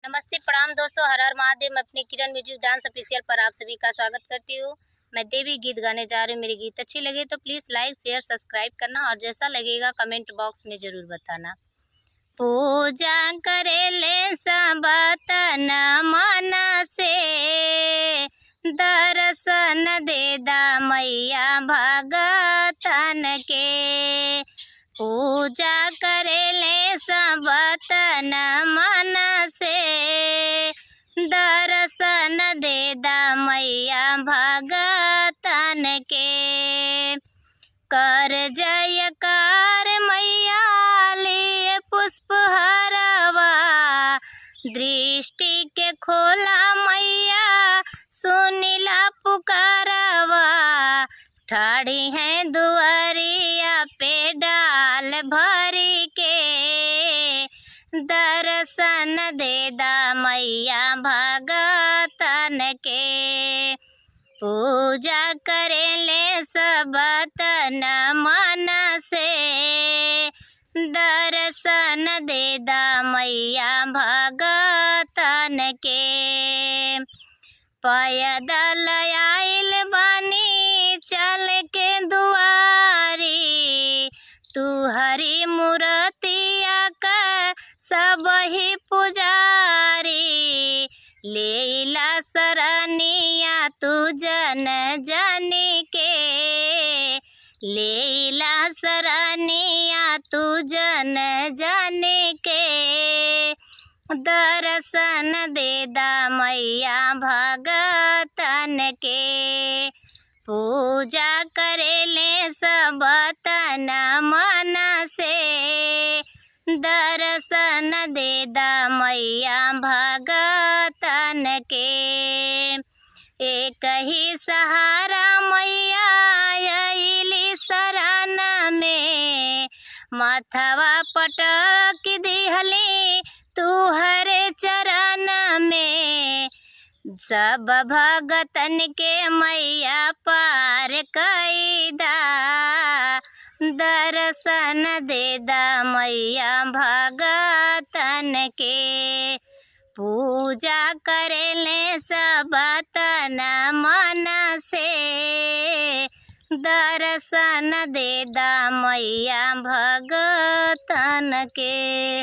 नमस्ते प्रणाम दोस्तों, हर हर महादेव। मैं अपने किरण म्यूजिक डांस ऑफिशियल पर आप सभी का स्वागत करती हूँ। मैं देवी गीत गाने जा रही हूँ। मेरी गीत अच्छी लगे तो प्लीज़ लाइक शेयर सब्सक्राइब करना और जैसा लगेगा कमेंट बॉक्स में ज़रूर बताना। पूजा करेले सब तन मन से, दर्शन देदा मैया भगतन के। पूजा करेले सब तन मन से, दर्शन देदा मैया भगतन के। कर जयकार मैया लिए पुष्प हरवा, दृष्टि के खोला मैया सुनिला पुकारवा। ठाड़ी है दुआरिया पे डाल भरी के, दर्शन देदा मैया भगतन के। पूजा करेले सब तन मन से, दर्शन देदा मैया भगतन के। पैदल आइल बानी चल के दुआरी, तू हरी मूर्तिया का सब ही पुजारी। लेला सरनिया तू जन जानी के, लेला सरनिया तू जन जानी के। दर्शन देदा मैया भगतन के। पूजा करेले सब तन मन से, दर्शन देदा मैया भगतन के। एक ही सहारा मैया आइली शरण में, माथवा पटक दिहली तू हरे चरण में। सब भगतन के मैया पार कैदा, दर्शन देदा मैया भगतन के। पूजा करेले सब तन मन से, दर्शन देदा मैया भगतन के।